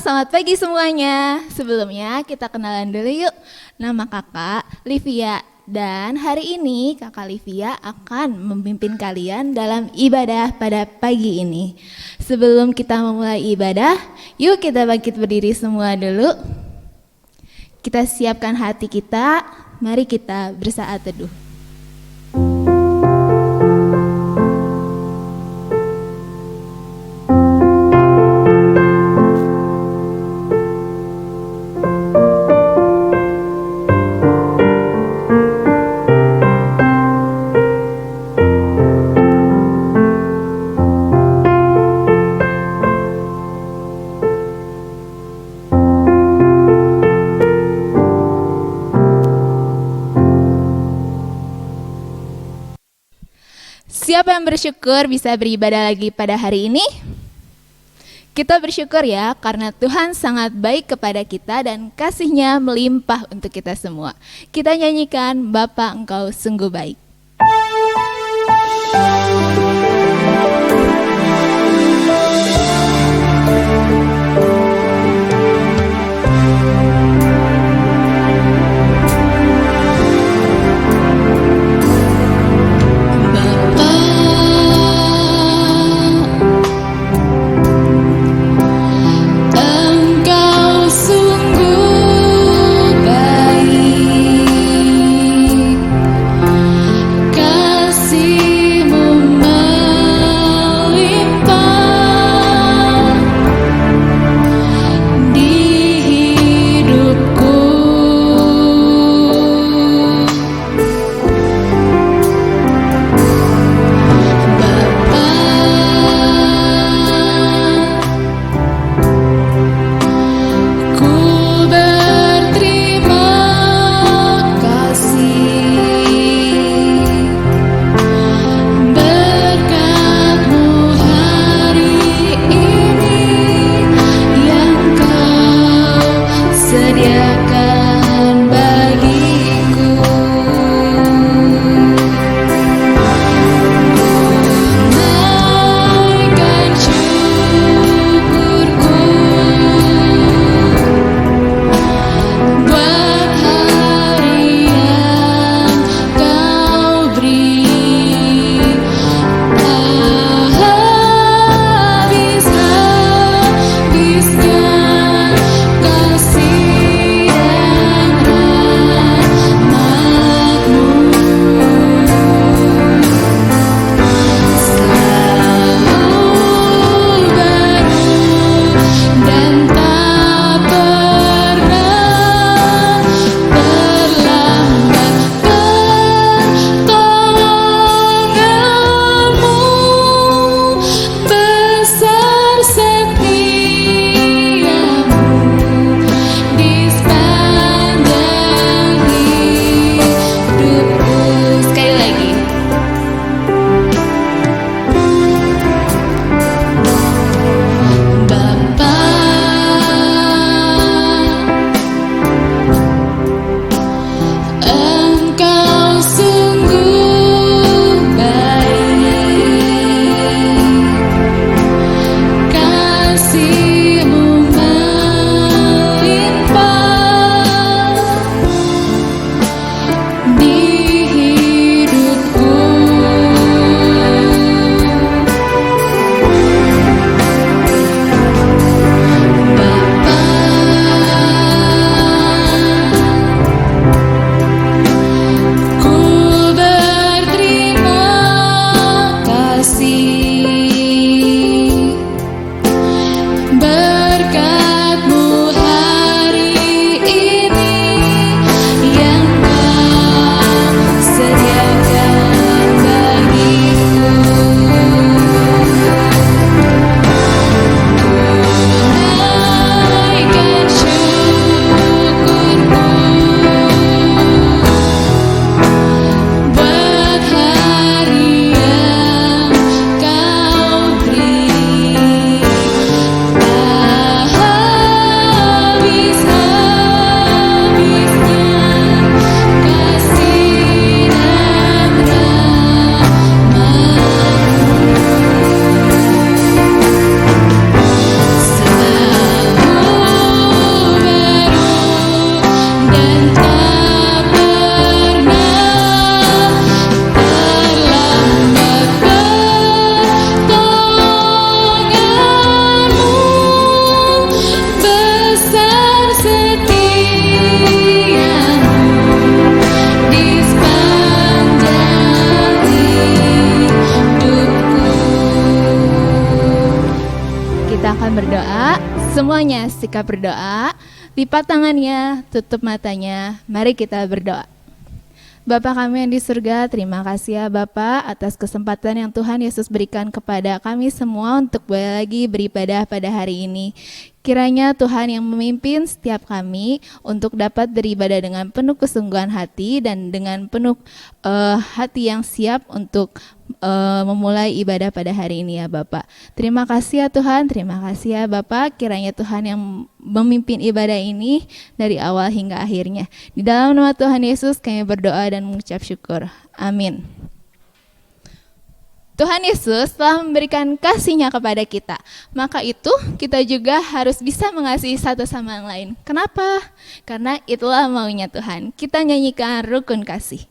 selamat pagi semuanya. Sebelumnya kita kenalan dulu yuk. Nama kakak Livia dan hari ini kakak Livia akan memimpin kalian dalam ibadah pada pagi ini. Sebelum kita memulai ibadah, yuk kita bangkit berdiri semua dulu. Kita siapkan hati kita, mari kita bersaat teduh. Siapa yang bersyukur bisa beribadah lagi pada hari ini? Kita bersyukur ya karena Tuhan sangat baik kepada kita dan kasih-Nya melimpah untuk kita semua. Kita nyanyikan Bapa Engkau sungguh baik. Kasih-Mu Semuanya sikap berdoa, lipat tangannya, tutup matanya, mari kita berdoa. Bapa kami yang di surga, terima kasih ya Bapa atas kesempatan yang Tuhan Yesus berikan kepada kami semua untuk boleh lagi beribadah pada hari ini. Kiranya Tuhan yang memimpin setiap kami untuk dapat beribadah dengan penuh kesungguhan hati dan dengan penuh hati yang siap untuk memulai ibadah pada hari ini ya Bapak. Terima kasih ya Tuhan, terima kasih ya Bapak. Kiranya Tuhan yang memimpin ibadah ini dari awal hingga akhirnya. Di dalam nama Tuhan Yesus kami berdoa dan mengucap syukur. Amin. Tuhan Yesus telah memberikan kasih-Nya kepada kita. Maka itu kita juga harus bisa mengasihi satu sama yang lain. Kenapa? Karena itulah maunya Tuhan. Kita nyanyikan rukun kasih.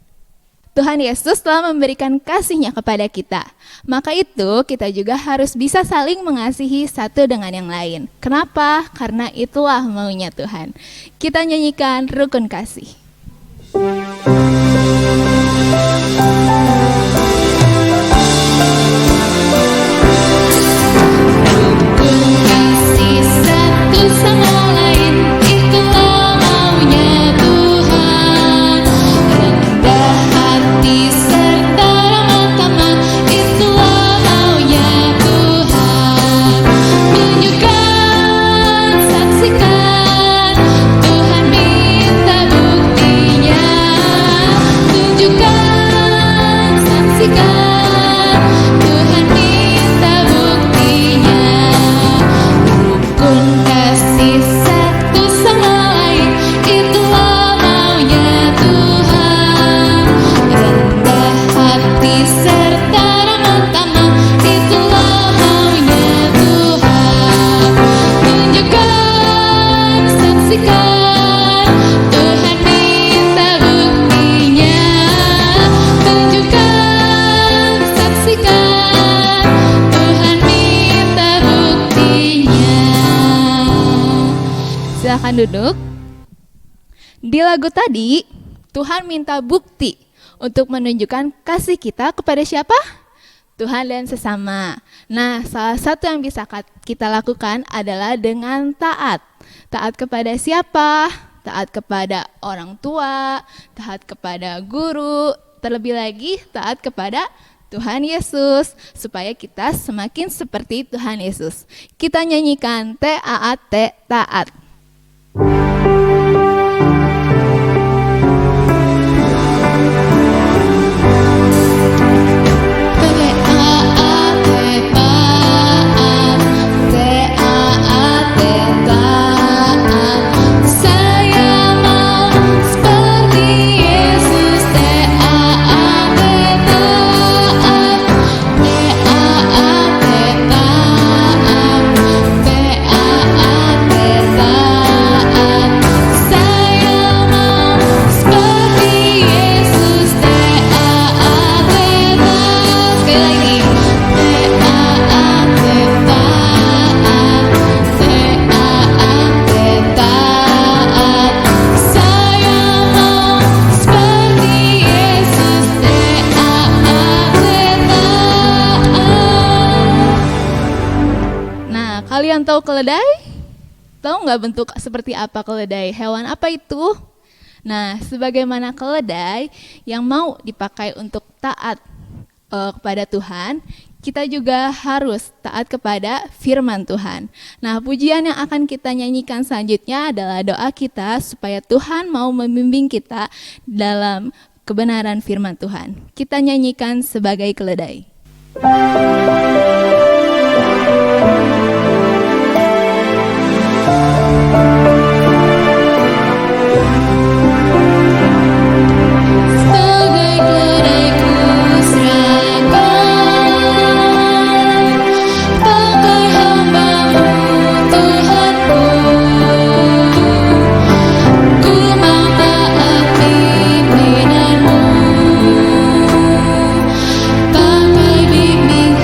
Tuhan Yesus telah memberikan kasih-Nya kepada kita. Maka itu kita juga harus bisa saling mengasihi satu dengan yang lain. Kenapa? Karena itulah maunya Tuhan. Kita nyanyikan rukun kasih. Silakan duduk. Di lagu tadi, Tuhan minta bukti untuk menunjukkan kasih kita kepada siapa? Tuhan dan sesama. Nah, salah satu yang bisa kita lakukan adalah dengan taat. Taat kepada siapa? Taat kepada orang tua, taat kepada guru, terlebih lagi taat kepada Tuhan Yesus, supaya kita semakin seperti Tuhan Yesus. Kita nyanyikan TAAT, taat. Kalian tahu keledai? Tahu nggak bentuk seperti apa keledai? Hewan apa itu? Nah, sebagaimana keledai yang mau dipakai untuk taat kepada Tuhan, kita juga harus taat kepada firman Tuhan. Nah, pujian yang akan kita nyanyikan selanjutnya adalah doa kita supaya Tuhan mau membimbing kita dalam kebenaran firman Tuhan. Kita nyanyikan sebagai keledai. Pakai bimbing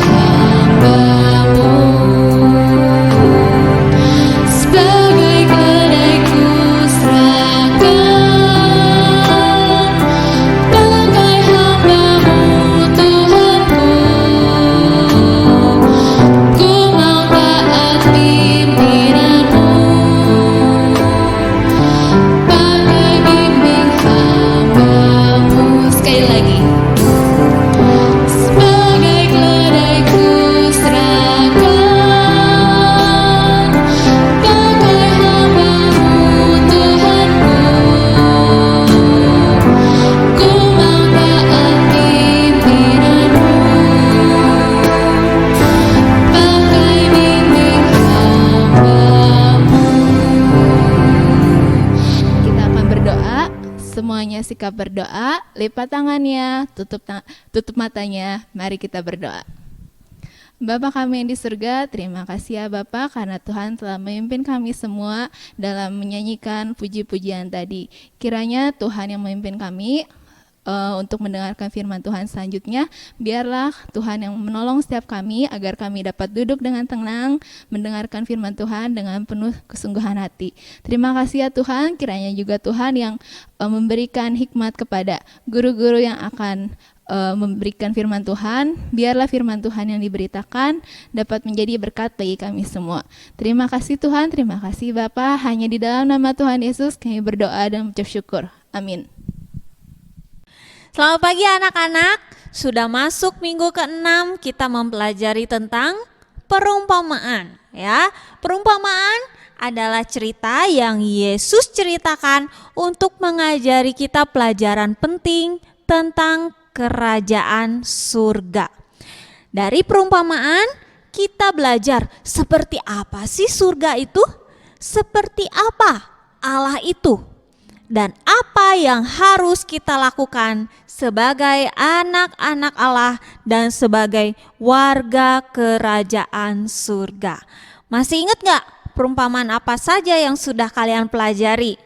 siap berdoa, lipat tangannya, tutup matanya, mari kita berdoa. Bapa kami yang di surga, terima kasih ya Bapa karena Tuhan telah memimpin kami semua dalam menyanyikan puji-pujian tadi. Kiranya Tuhan yang memimpin kami untuk mendengarkan firman Tuhan selanjutnya. Biarlah Tuhan yang menolong setiap kami agar kami dapat duduk dengan tenang, mendengarkan firman Tuhan dengan penuh kesungguhan hati. Terima kasih ya Tuhan, kiranya juga Tuhan yang memberikan hikmat kepada guru-guru yang akan memberikan firman Tuhan. Biarlah firman Tuhan yang diberitakan dapat menjadi berkat bagi kami semua. Terima kasih Tuhan, terima kasih Bapa. Hanya di dalam nama Tuhan Yesus kami berdoa dan mengucap syukur. Amin. Selamat pagi anak-anak. Sudah masuk minggu ke-6, kita mempelajari tentang perumpamaan ya. Perumpamaan adalah cerita yang Yesus ceritakan untuk mengajari kita pelajaran penting tentang kerajaan surga. Dari perumpamaan kita belajar seperti apa sih surga itu? Seperti apa Allah itu? Dan apa yang harus kita lakukan sebagai anak-anak Allah dan sebagai warga kerajaan surga. Masih ingat gak perumpamaan apa saja yang sudah kalian pelajari?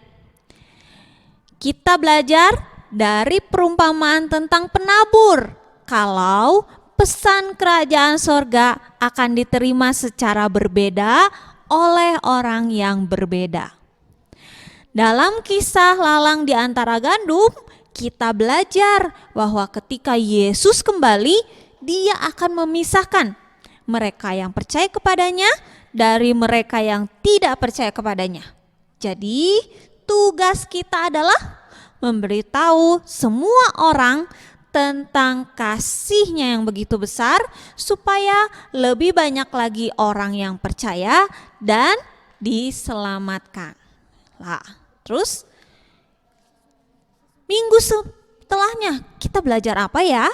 Kita belajar dari perumpamaan tentang penabur. Kalau pesan kerajaan sorga akan diterima secara berbeda oleh orang yang berbeda. Dalam kisah lalang di antara gandum, kita belajar bahwa ketika Yesus kembali, dia akan memisahkan mereka yang percaya kepadanya dari mereka yang tidak percaya kepadanya. Jadi tugas kita adalah memberitahu semua orang tentang kasih-Nya yang begitu besar supaya lebih banyak lagi orang yang percaya dan diselamatkan. Terus minggu setelahnya kita belajar apa ya?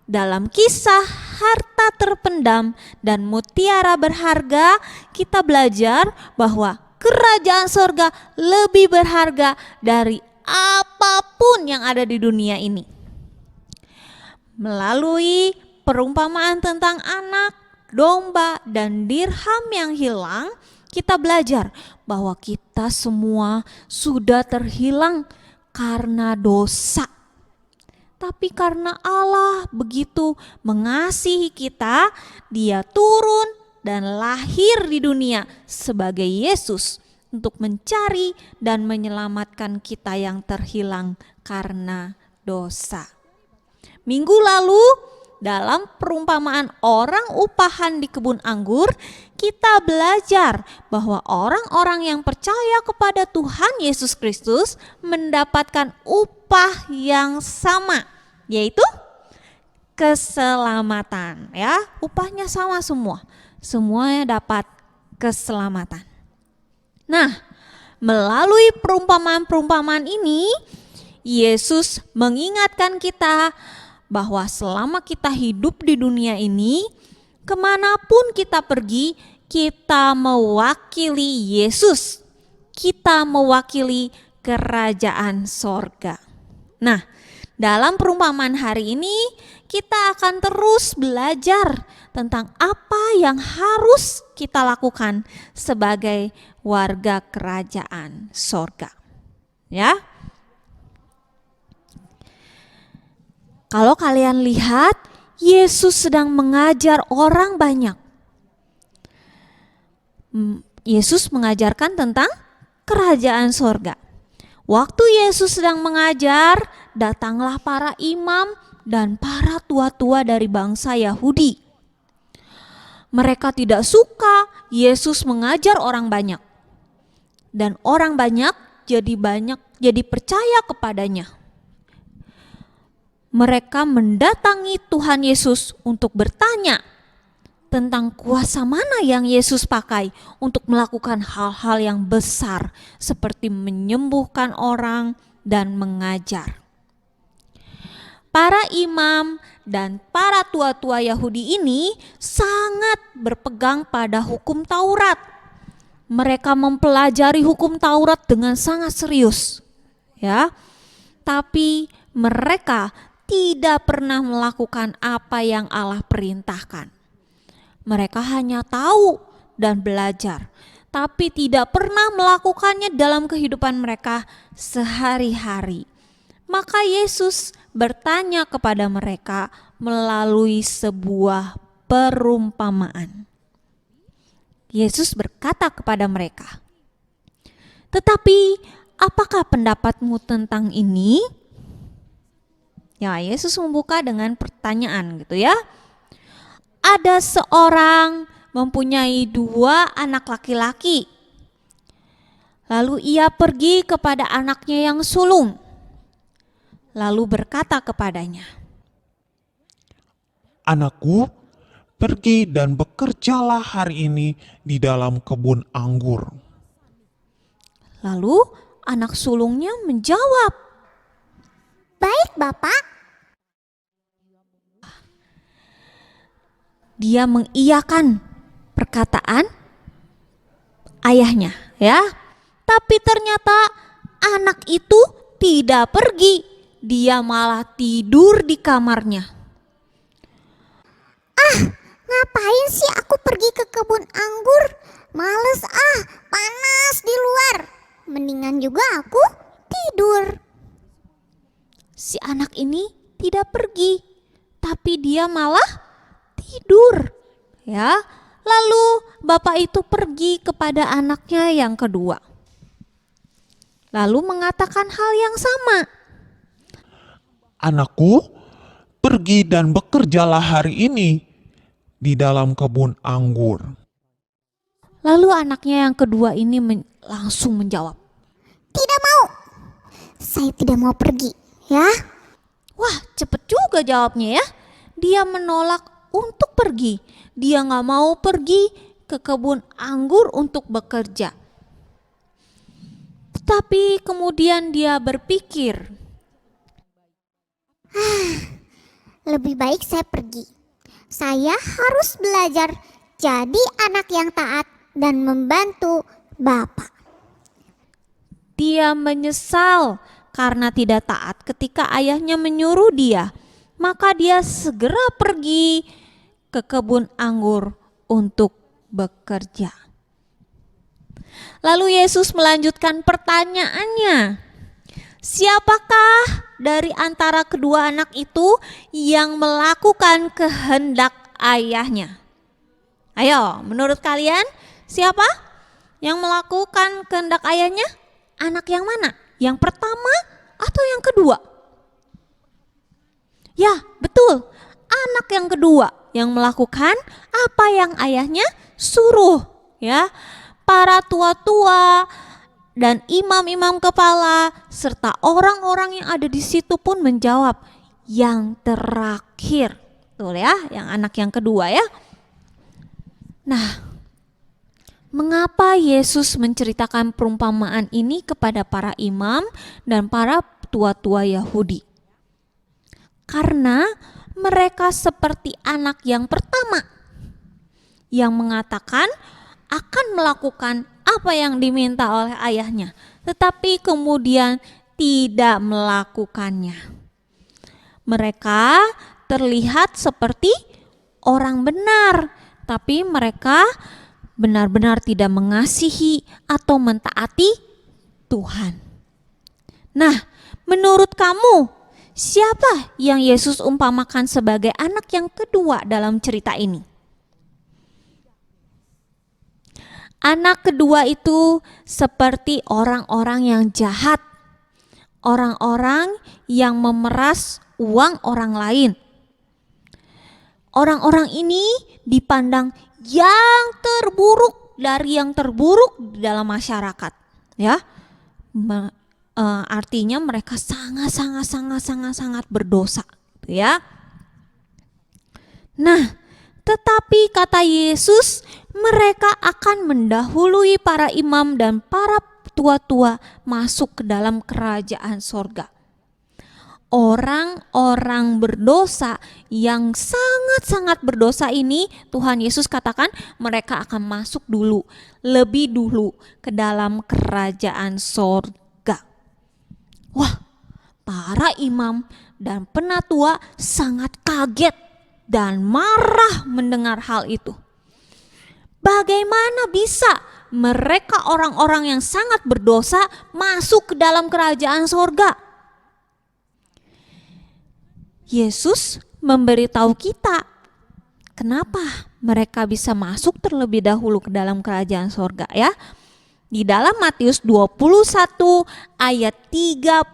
Dalam kisah harta terpendam dan mutiara berharga, kita belajar bahwa kerajaan sorga lebih berharga dari apapun yang ada di dunia ini. Melalui perumpamaan tentang anak, domba, dan dirham yang hilang, kita belajar bahwa kita semua sudah terhilang karena dosa. Tapi karena Allah begitu mengasihi kita, Dia turun dan lahir di dunia sebagai Yesus untuk mencari dan menyelamatkan kita yang terhilang karena dosa. Minggu lalu dalam perumpamaan orang upahan di kebun anggur, kita belajar bahwa orang-orang yang percaya kepada Tuhan Yesus Kristus mendapatkan upah yang sama, yaitu keselamatan ya. Upahnya sama semua. Semuanya dapat keselamatan. Nah, melalui perumpamaan-perumpamaan ini, Yesus mengingatkan kita bahwa selama kita hidup di dunia ini, kemanapun kita pergi, kita mewakili Yesus. Kita mewakili kerajaan sorga. Nah, dalam perumpamaan hari ini, kita akan terus belajar tentang apa yang harus kita lakukan sebagai warga kerajaan sorga. Ya. Kalau kalian lihat, Yesus sedang mengajar orang banyak. Yesus mengajarkan tentang kerajaan sorga. Waktu Yesus sedang mengajar, datanglah para imam dan para tua-tua dari bangsa Yahudi. Mereka tidak suka Yesus mengajar orang banyak. Dan orang banyak jadi percaya kepadanya. Mereka mendatangi Tuhan Yesus untuk bertanya tentang kuasa mana yang Yesus pakai untuk melakukan hal-hal yang besar seperti menyembuhkan orang dan mengajar. Para imam dan para tua-tua Yahudi ini sangat berpegang pada hukum Taurat. Mereka mempelajari hukum Taurat dengan sangat serius. Ya. tapi mereka tidak pernah melakukan apa yang Allah perintahkan. Mereka hanya tahu dan belajar, tapi tidak pernah melakukannya dalam kehidupan mereka sehari-hari. Maka Yesus bertanya kepada mereka melalui sebuah perumpamaan. Yesus berkata kepada mereka, "Tetapi apakah pendapatmu tentang ini?" Ya, Yesus membuka dengan pertanyaan gitu ya. Ada seorang mempunyai 2 anak laki-laki. Lalu ia pergi kepada anaknya yang sulung. Lalu berkata kepadanya, "Anakku, pergi dan bekerjalah hari ini di dalam kebun anggur." Lalu anak sulungnya menjawab, "Baik, Bapak." dia mengiyakan perkataan ayahnya ya. Tapi ternyata anak itu tidak pergi, dia malah tidur di kamarnya. Ngapain sih aku pergi ke kebun anggur? Males panas di luar. Mendingan juga aku tidur. Si anak ini tidak pergi, tapi dia malah tidur ya. Lalu bapak itu pergi kepada anaknya yang kedua, lalu mengatakan hal yang sama. "Anakku, pergi dan bekerjalah hari ini di dalam kebun anggur." Lalu anaknya yang kedua ini langsung menjawab, Tidak mau. Saya tidak mau pergi, ya. wah cepet juga jawabnya ya. Dia menolak untuk pergi. Dia gak mau pergi ke kebun anggur untuk bekerja. Tetapi kemudian dia berpikir, Lebih baik saya pergi. Saya harus belajar jadi anak yang taat dan membantu Bapak. dia menyesal karena tidak taat ketika ayahnya menyuruh dia. Maka dia segera pergi ke kebun anggur untuk bekerja. Lalu Yesus melanjutkan pertanyaannya, siapakah dari antara kedua anak itu yang melakukan kehendak ayahnya? Ayo, menurut kalian siapa yang melakukan kehendak ayahnya? Anak yang mana? Yang pertama atau yang kedua? Ya, betul. Anak yang kedua yang melakukan apa yang ayahnya suruh, ya. Para tua-tua dan imam-imam kepala serta orang-orang yang ada di situ pun menjawab yang terakhir. Tuh ya, yang anak yang kedua ya. Nah, mengapa Yesus menceritakan perumpamaan ini kepada para imam dan para tua-tua Yahudi? Karena mereka seperti anak yang pertama yang mengatakan akan melakukan apa yang diminta oleh ayahnya, tetapi kemudian tidak melakukannya. Mereka terlihat seperti orang benar, tapi mereka benar-benar tidak mengasihi atau mentaati Tuhan. Nah, menurut kamu, siapa yang Yesus umpamakan sebagai anak yang kedua dalam cerita ini? Anak kedua itu seperti orang-orang yang jahat, orang-orang yang memeras uang orang lain. Orang-orang ini dipandang yang terburuk dari yang terburuk di dalam masyarakat, ya. Artinya mereka sangat berdosa, gitu ya. Nah, tetapi kata Yesus, mereka akan mendahului para imam dan para tua-tua masuk ke dalam kerajaan sorga. Orang-orang berdosa yang sangat berdosa ini, Tuhan Yesus katakan mereka akan masuk dulu, lebih dulu ke dalam kerajaan sorga. Wah, para imam dan penatua sangat kaget dan marah mendengar hal itu. Bagaimana bisa mereka orang-orang yang sangat berdosa masuk ke dalam kerajaan sorga? Yesus memberitahu kita kenapa mereka bisa masuk terlebih dahulu ke dalam kerajaan sorga ya. Di dalam Matius 21 ayat 32,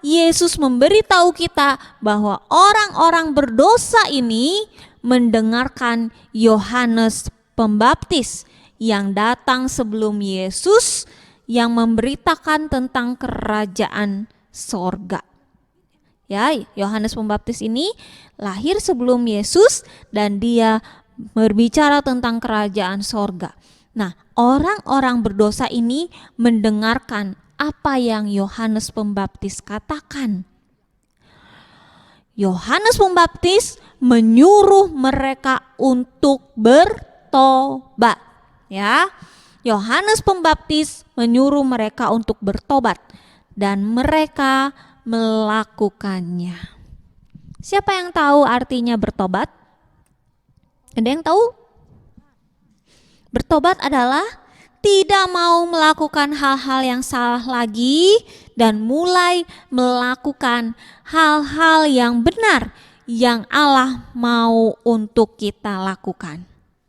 Yesus memberitahu kita bahwa orang-orang berdosa ini mendengarkan Yohanes Pembaptis yang datang sebelum Yesus yang memberitakan tentang kerajaan sorga. Ya, Yohanes Pembaptis ini lahir sebelum Yesus dan dia berbicara tentang kerajaan sorga. Nah, orang-orang berdosa ini mendengarkan apa yang Yohanes Pembaptis katakan. Yohanes Pembaptis menyuruh mereka untuk bertobat. Ya, Yohanes Pembaptis menyuruh mereka untuk bertobat dan mereka melakukannya. Siapa yang tahu artinya bertobat? Ada yang tahu? Bertobat adalah tidak mau melakukan hal-hal yang salah lagi dan mulai melakukan hal-hal yang benar yang Allah mau untuk kita lakukan.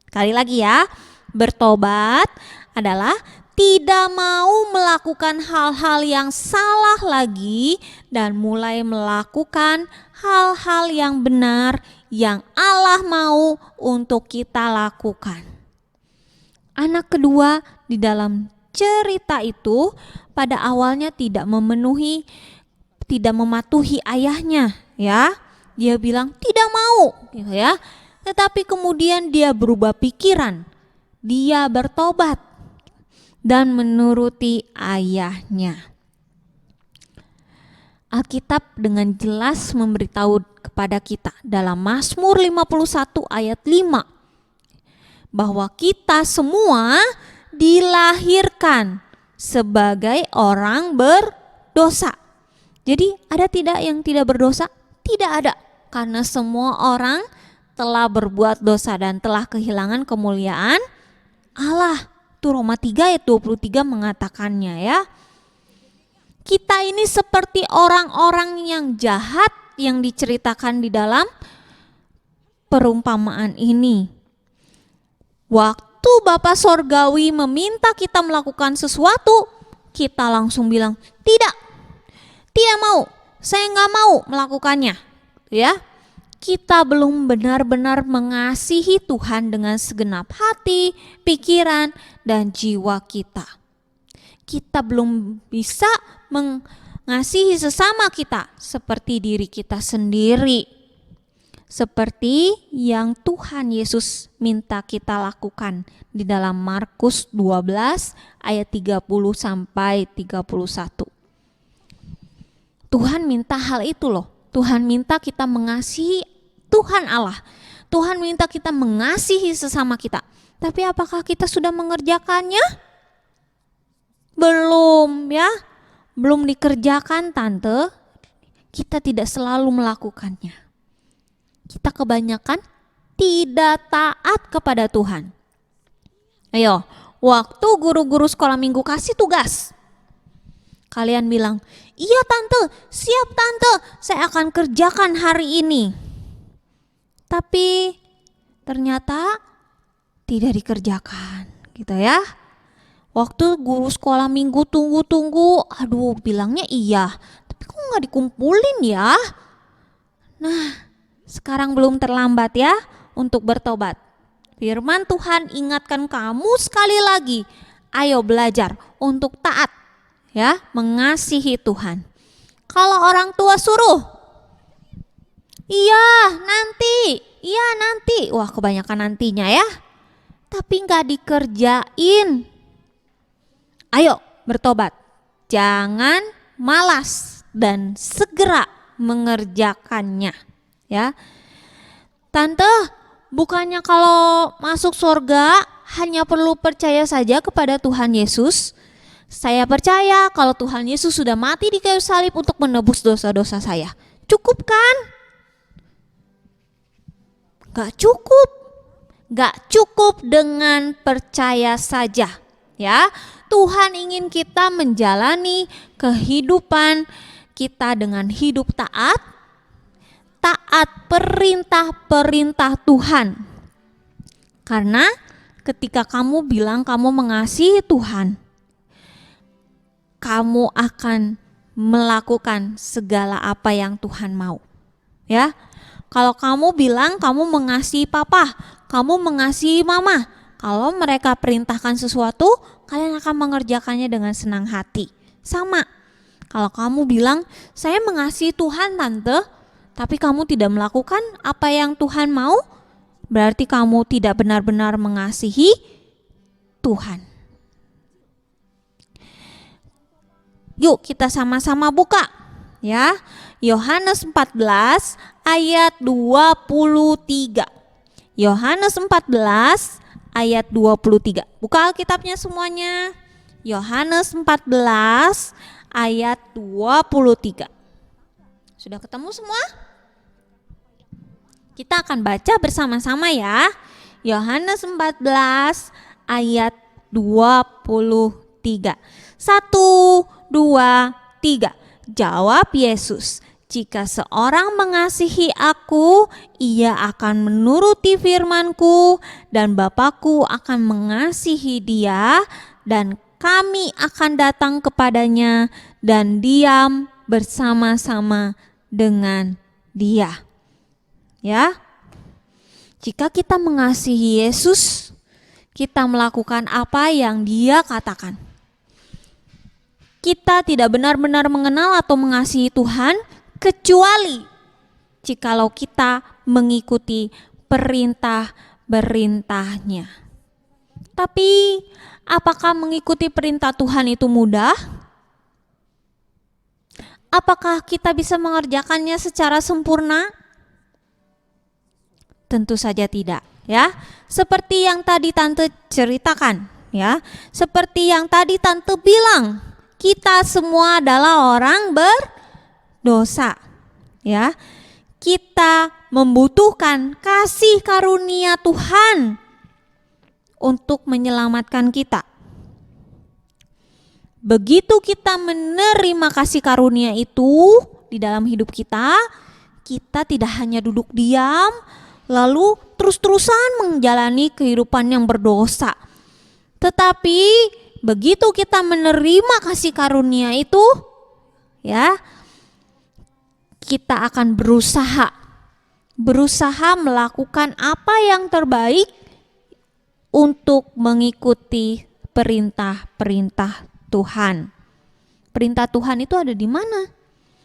Sekali lagi ya, bertobat adalah tidak mau melakukan hal-hal yang salah lagi dan mulai melakukan hal-hal yang benar yang Allah mau untuk kita lakukan. Anak kedua di dalam cerita itu pada awalnya tidak mematuhi ayahnya ya. Dia bilang tidak mau gitu ya. Tetapi kemudian dia berubah pikiran. Dia bertobat dan menuruti ayahnya. Alkitab dengan jelas memberitahu kepada kita dalam Mazmur 51 ayat 5 bahwa kita semua dilahirkan sebagai orang berdosa. Jadi ada tidak yang tidak berdosa? Tidak ada, karena semua orang telah berbuat dosa dan telah kehilangan kemuliaan Allah. Itu Roma 3 ayat 23 mengatakannya ya. Kita ini seperti orang-orang yang jahat yang diceritakan di dalam perumpamaan ini. Waktu Bapa Sorgawi meminta kita melakukan sesuatu, kita langsung bilang, tidak mau, saya nggak mau melakukannya. Ya, kita belum benar-benar mengasihi Tuhan dengan segenap hati, pikiran, dan jiwa kita. Kita belum bisa mengasihi sesama kita seperti diri kita sendiri. Seperti yang Tuhan Yesus minta kita lakukan di dalam Markus 12 ayat 30 sampai 31. Tuhan minta hal itu loh. Tuhan minta kita mengasihi Tuhan Allah. Tuhan minta kita mengasihi sesama kita. Tapi apakah kita sudah mengerjakannya? Belum ya. Belum dikerjakan tante. Kita tidak selalu melakukannya. Kita kebanyakan tidak taat kepada Tuhan. Ayo, waktu guru-guru sekolah minggu kasih tugas, kalian bilang, iya tante, siap tante, saya akan kerjakan hari ini. Tapi ternyata tidak dikerjakan gitu ya. Waktu guru sekolah minggu tunggu-tunggu, aduh bilangnya iya, tapi kok gak dikumpulin ya. Nah, sekarang belum terlambat ya untuk bertobat. Firman Tuhan ingatkan kamu sekali lagi, ayo belajar untuk taat ya, mengasihi Tuhan. Kalau orang tua suruh, iya nanti, wah kebanyakan nantinya ya, tapi nggak dikerjain. Ayo bertobat, jangan malas dan segera mengerjakannya ya. Tante, bukannya kalau masuk surga hanya perlu percaya saja kepada Tuhan Yesus? Saya percaya kalau Tuhan Yesus sudah mati di kayu salib untuk menebus dosa-dosa saya. Cukup kan? Gak cukup. Gak cukup dengan percaya saja. Ya, Tuhan ingin kita menjalani kehidupan kita dengan hidup taat perintah-perintah Tuhan. Karena ketika kamu bilang kamu mengasihi Tuhan, kamu akan melakukan segala apa yang Tuhan mau. Ya. Kalau kamu bilang kamu mengasihi papa, kamu mengasihi mama, kalau mereka perintahkan sesuatu, kalian akan mengerjakannya dengan senang hati. Sama. Kalau kamu bilang, saya mengasihi Tuhan tante, tapi kamu tidak melakukan apa yang Tuhan mau, berarti kamu tidak benar-benar mengasihi Tuhan. Yuk kita sama-sama buka. Ya, Yohanes 14 ayat 23. Yohanes 14 ayat 23. Buka Alkitabnya semuanya. Yohanes 14 ayat 23. Sudah ketemu semua? Kita akan baca bersama-sama ya. Yohanes 14 ayat 23. 1, 2, 3. Jawab Yesus, jika seorang mengasihi aku, ia akan menuruti firman-Ku, dan Bapa-Ku akan mengasihi dia, dan kami akan datang kepadanya dan diam bersama-sama dengan dia. Ya, jika kita mengasihi Yesus, kita melakukan apa yang dia katakan. Kita tidak benar-benar mengenal atau mengasihi Tuhan kecuali jikalau kita mengikuti perintah-perintahnya. Tapi apakah mengikuti perintah Tuhan itu mudah? Apakah kita bisa mengerjakannya secara sempurna? Tentu saja tidak, ya. Seperti yang tadi tante ceritakan, ya. Seperti yang tadi tante bilang, kita semua adalah orang berdosa, ya. Kita membutuhkan kasih karunia Tuhan untuk menyelamatkan kita. Begitu kita menerima kasih karunia itu di dalam hidup kita, kita tidak hanya duduk diam lalu terus-terusan menjalani kehidupan yang berdosa. Tetapi begitu kita menerima kasih karunia itu, ya, kita akan berusaha melakukan apa yang terbaik untuk mengikuti perintah-perintah Tuhan. Perintah Tuhan itu ada di mana?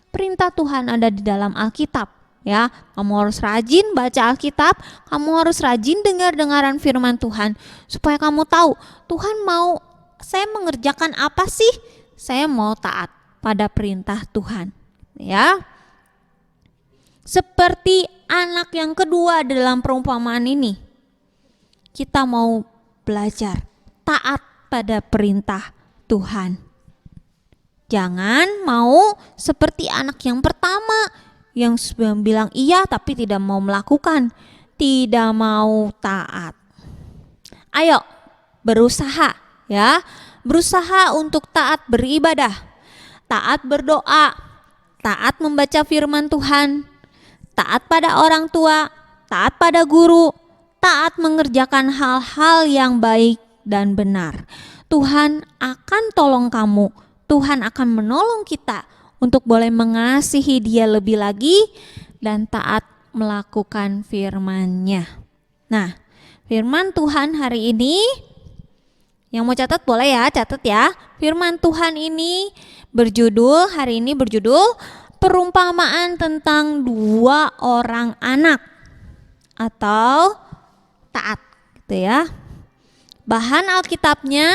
Perintah Tuhan ada di dalam Alkitab, ya. Kamu harus rajin baca Alkitab, kamu harus rajin dengar-dengaran firman Tuhan supaya kamu tahu Tuhan mau saya mengerjakan apa sih? Saya mau taat pada perintah Tuhan, ya. Seperti anak yang kedua dalam perumpamaan ini, kita mau belajar taat pada perintah Tuhan. Jangan mau seperti anak yang pertama yang bilang iya tapi tidak mau melakukan, tidak mau taat. Ayo berusaha, ya. Berusaha untuk taat beribadah, taat berdoa, taat membaca firman Tuhan, taat pada orang tua, taat pada guru, taat mengerjakan hal-hal yang baik dan benar. Tuhan akan tolong kamu, Tuhan akan menolong kita untuk boleh mengasihi Dia lebih lagi dan taat melakukan firman-Nya. Nah, firman Tuhan hari ini, yang mau catat boleh ya, catat ya. Firman Tuhan ini hari ini berjudul perumpamaan tentang 2 orang anak atau taat, gitu ya. Bahan Alkitabnya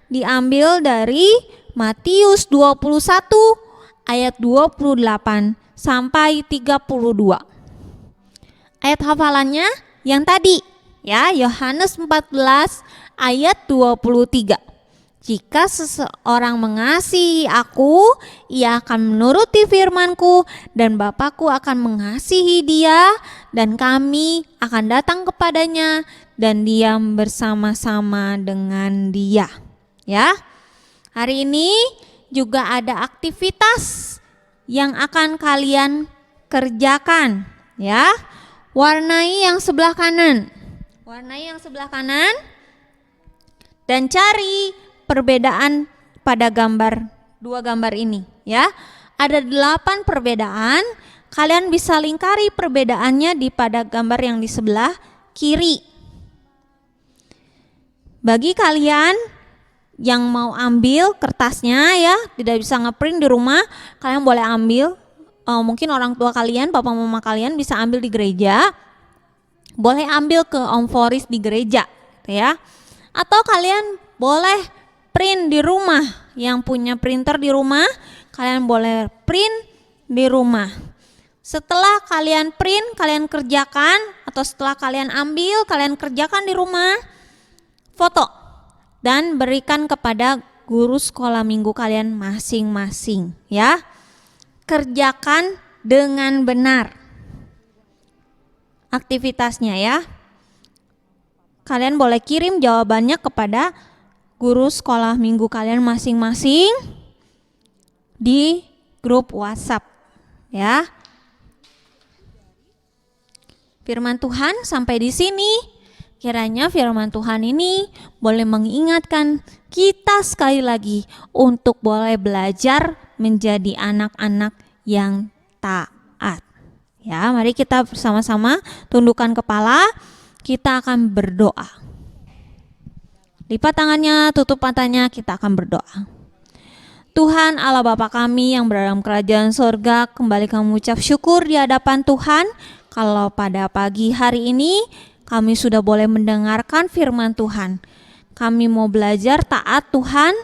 diambil dari Matius 21 ayat 28 sampai 32. Ayat hafalannya yang tadi, ya, Yohanes 14 ayat 23. Jika seseorang mengasihi aku, ia akan menuruti firman-Ku, dan Bapa-Ku akan mengasihi dia, dan kami akan datang kepadanya dan diam bersama-sama dengan dia. Ya. Hari ini juga ada aktivitas yang akan kalian kerjakan, ya. Warnai yang sebelah kanan. Warnai yang sebelah kanan dan cari perbedaan pada dua gambar ini, ya. Ada 8 perbedaan. Kalian bisa lingkari perbedaannya pada gambar yang di sebelah kiri. Bagi kalian yang mau ambil kertasnya, ya, tidak bisa ngeprint di rumah, kalian boleh ambil. Mungkin orang tua kalian, papa mama kalian bisa ambil di gereja. Boleh ambil ke Om Foris di gereja, ya. Atau kalian boleh print di rumah. Yang punya printer di rumah, kalian boleh print di rumah. Setelah kalian print, kalian kerjakan, atau setelah kalian ambil, kalian kerjakan di rumah, foto dan berikan kepada guru sekolah minggu kalian masing-masing, ya. Kerjakan dengan benar aktivitasnya, ya. Kalian boleh kirim jawabannya kepada guru sekolah minggu kalian masing-masing di grup WhatsApp, ya. Firman Tuhan sampai di sini. Kiranya firman Tuhan ini boleh mengingatkan kita sekali lagi untuk boleh belajar menjadi anak-anak yang taat. Ya, mari kita bersama-sama tundukkan kepala, kita akan berdoa. Lipat tangannya, tutup matanya, kita akan berdoa. Tuhan Allah Bapa kami yang berada dalam kerajaan sorga, kembali kami mengucap syukur di hadapan Tuhan kalau pada pagi hari ini kami sudah boleh mendengarkan firman Tuhan. Kami mau belajar taat Tuhan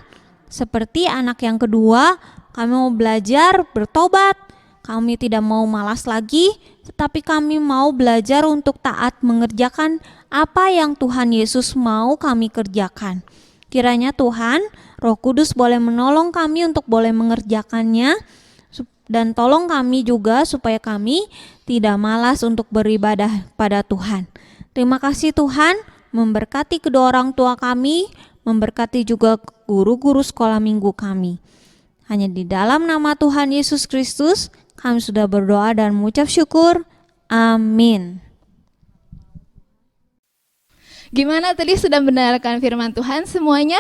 seperti anak yang kedua. Kami mau belajar bertobat. Kami tidak mau malas lagi, tetapi kami mau belajar untuk taat mengerjakan apa yang Tuhan Yesus mau kami kerjakan. Kiranya Tuhan, Roh Kudus boleh menolong kami untuk boleh mengerjakannya, dan tolong kami juga supaya kami tidak malas untuk beribadah pada Tuhan. Terima kasih Tuhan, memberkati kedua orang tua kami, memberkati juga guru-guru sekolah minggu kami. Hanya di dalam nama Tuhan Yesus Kristus kami sudah berdoa dan mengucap syukur. Amin. Gimana tadi sudah mendengarkan firman Tuhan semuanya?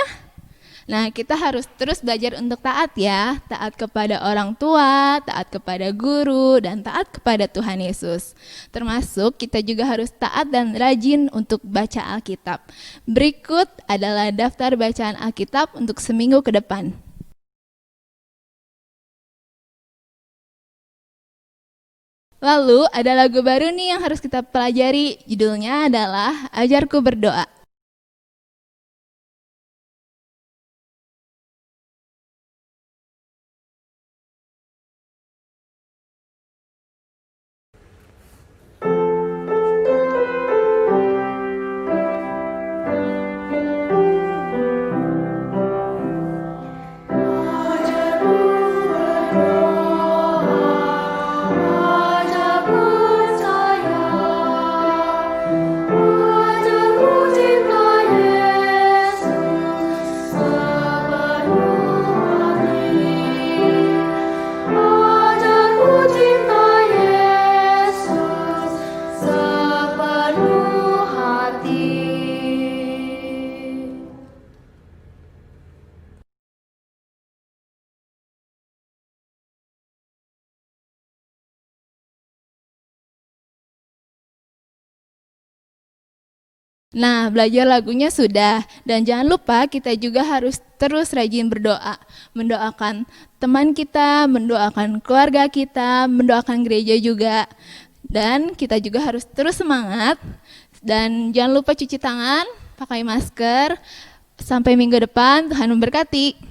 Nah, kita harus terus belajar untuk taat, ya. Taat kepada orang tua, taat kepada guru, dan taat kepada Tuhan Yesus. Termasuk kita juga harus taat dan rajin untuk baca Alkitab. Berikut adalah daftar bacaan Alkitab untuk seminggu ke depan. Lalu ada lagu baru nih yang harus kita pelajari, judulnya adalah Ajarku Berdoa. Nah, belajar lagunya sudah, dan jangan lupa kita juga harus terus rajin berdoa, mendoakan teman kita, mendoakan keluarga kita, mendoakan gereja juga, dan kita juga harus terus semangat, dan jangan lupa cuci tangan, pakai masker. Sampai minggu depan, Tuhan memberkati.